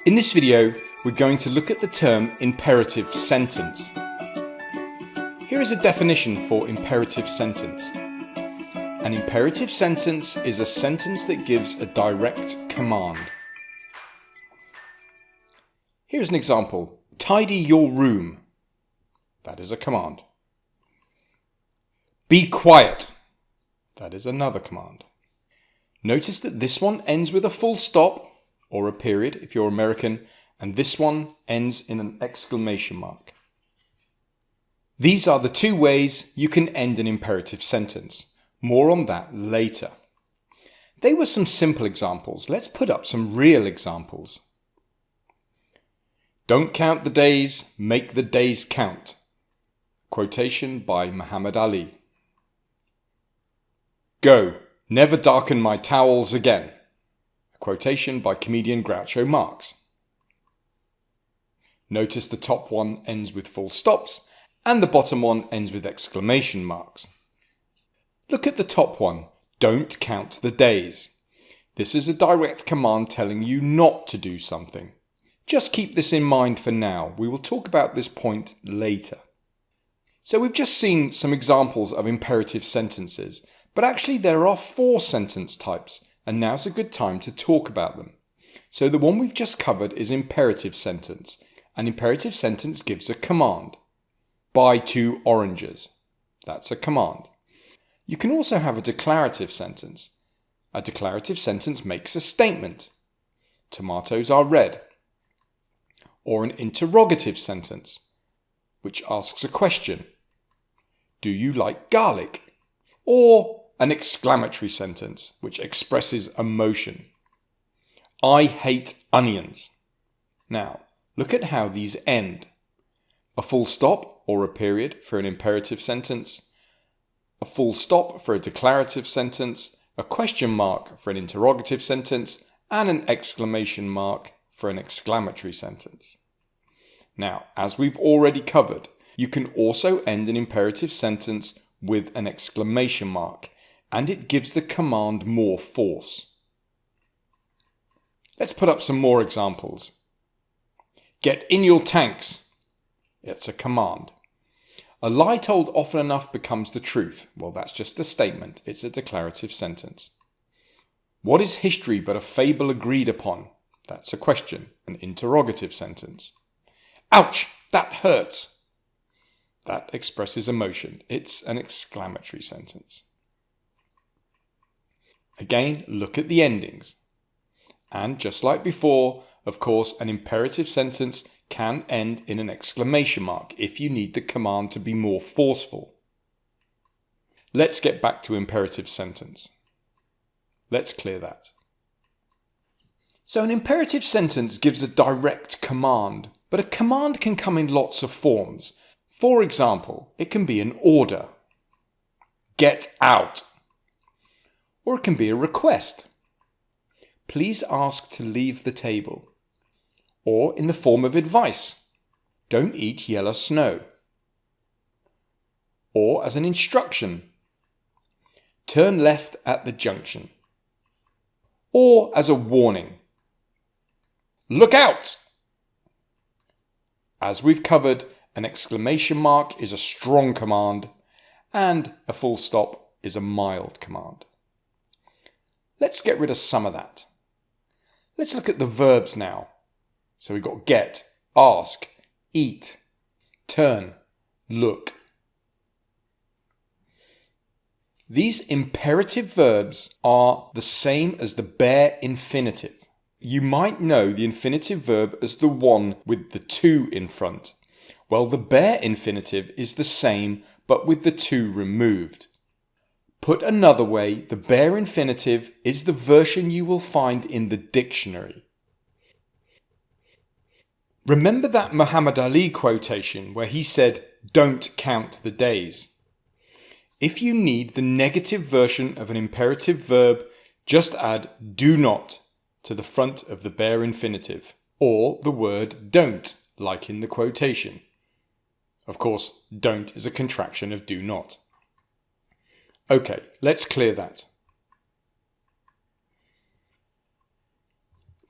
In this video, we're going to look at the term imperative sentence. Here is a definition for imperative sentence. An imperative sentence is a sentence that gives a direct command. Here's an example. Tidy your room. That is a command. Be quiet. That is another command. Notice that this one ends with a full stop or a period if you're American, and this one ends in an exclamation mark. These are the two ways you can end an imperative sentence. More on that later. They were some simple examples. Let's put up some real examples. Don't count the days, make the days count. Quotation by Muhammad Ali. Go, never darken my towels again. A quotation by comedian Groucho Marx. Notice the top one ends with full stops and the bottom one ends with exclamation marks. Look at the top one, don't count the days. This is a direct command telling you not to do something. Just keep this in mind for now. We will talk about this point later. So we've just seen some examples of imperative sentences, but actually there are 4 sentence types, and now's a good time to talk about them. So the one we've just covered is imperative sentence. An imperative sentence gives a command. Buy 2 oranges. That's a command. You can also have a declarative sentence. A declarative sentence makes a statement. Tomatoes are red. Or an interrogative sentence, which asks a question. Do you like garlic? Or an exclamatory sentence, which expresses emotion. I hate onions. Now, look at how these end. A full stop or a period for an imperative sentence, a full stop for a declarative sentence, a question mark for an interrogative sentence, and an exclamation mark for an exclamatory sentence. Now, as we've already covered, you can also end an imperative sentence with an exclamation mark, and it gives the command more force. Let's put up some more examples. Get in your tanks. It's a command. A lie told often enough becomes the truth. Well, that's just a statement. It's a declarative sentence. What is history but a fable agreed upon? That's a question, an interrogative sentence. Ouch, that hurts. That expresses emotion. It's an exclamatory sentence. Again, look at the endings. And just like before, of course, an imperative sentence can end in an exclamation mark if you need the command to be more forceful. Let's get back to imperative sentence. Let's clear that. So an imperative sentence gives a direct command, but a command can come in lots of forms. For example, it can be an order. Get out. Or it can be a request. Please ask to leave the table. Or in the form of advice. Don't eat yellow snow. Or as an instruction. Turn left at the junction. Or as a warning. Look out! As we've covered, an exclamation mark is a strong command, and a full stop is a mild command. Let's get rid of some of that. Let's look at the verbs now. So we've got get, ask, eat, turn, look. These imperative verbs are the same as the bare infinitive. You might know the infinitive verb as the one with the to in front. Well, the bare infinitive is the same, but with the to removed. Put another way, the bare infinitive is the version you will find in the dictionary. Remember that Muhammad Ali quotation where he said, "Don't count the days." If you need the negative version of an imperative verb, just add do not to the front of the bare infinitive, or the word don't, like in the quotation. Of course, don't is a contraction of do not. Okay, let's clear that.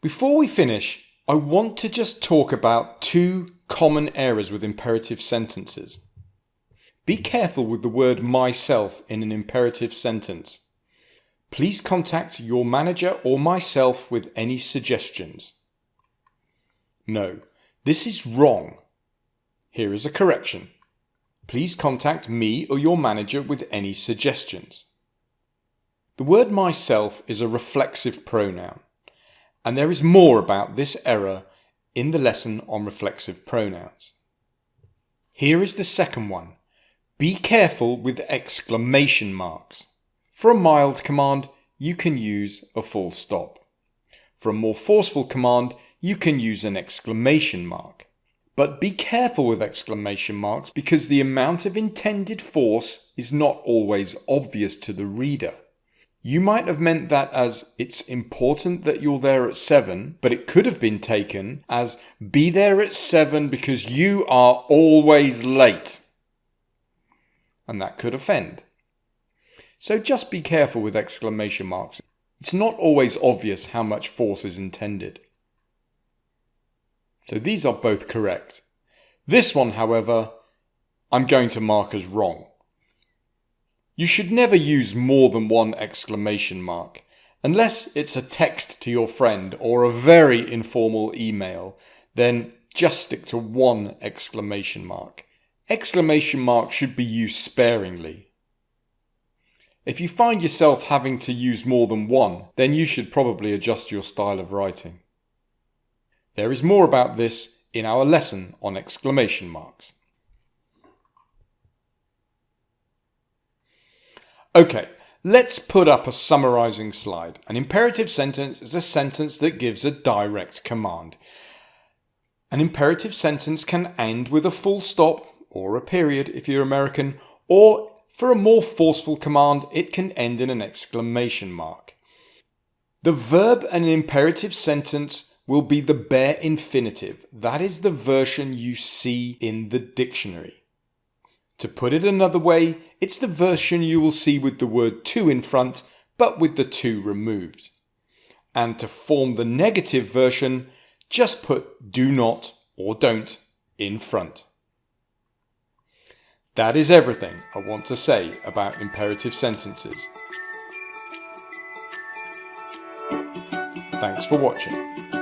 Before we finish, I want to just talk about two common errors with imperative sentences. Be careful with the word myself in an imperative sentence. Please contact your manager or myself with any suggestions. No, this is wrong. Here is a correction. Please contact me or your manager with any suggestions. The word myself is a reflexive pronoun, and there is more about this error in the lesson on reflexive pronouns. Here is the second one. Be careful with exclamation marks. For a mild command, you can use a full stop. For a more forceful command, you can use an exclamation mark. But be careful with exclamation marks because the amount of intended force is not always obvious to the reader. You might have meant that as it's important that you're there at 7, but it could have been taken as be there at 7 because you are always late. And that could offend. So just be careful with exclamation marks. It's not always obvious how much force is intended. So these are both correct. This one, however, I'm going to mark as wrong. You should never use more than one exclamation mark, unless it's a text to your friend or a very informal email, then just stick to one exclamation mark. Exclamation marks should be used sparingly. If you find yourself having to use more than one, then you should probably adjust your style of writing. There is more about this in our lesson on exclamation marks. Okay, let's put up a summarizing slide. An imperative sentence is a sentence that gives a direct command. An imperative sentence can end with a full stop or a period if you're American, or for a more forceful command, it can end in an exclamation mark. The verb in an imperative sentence will be the bare infinitive. That is the version you see in the dictionary. To put it another way, it's the version you will see with the word to in front, but with the to removed. And to form the negative version, just put do not or don't in front. That is everything I want to say about imperative sentences. Thanks for watching.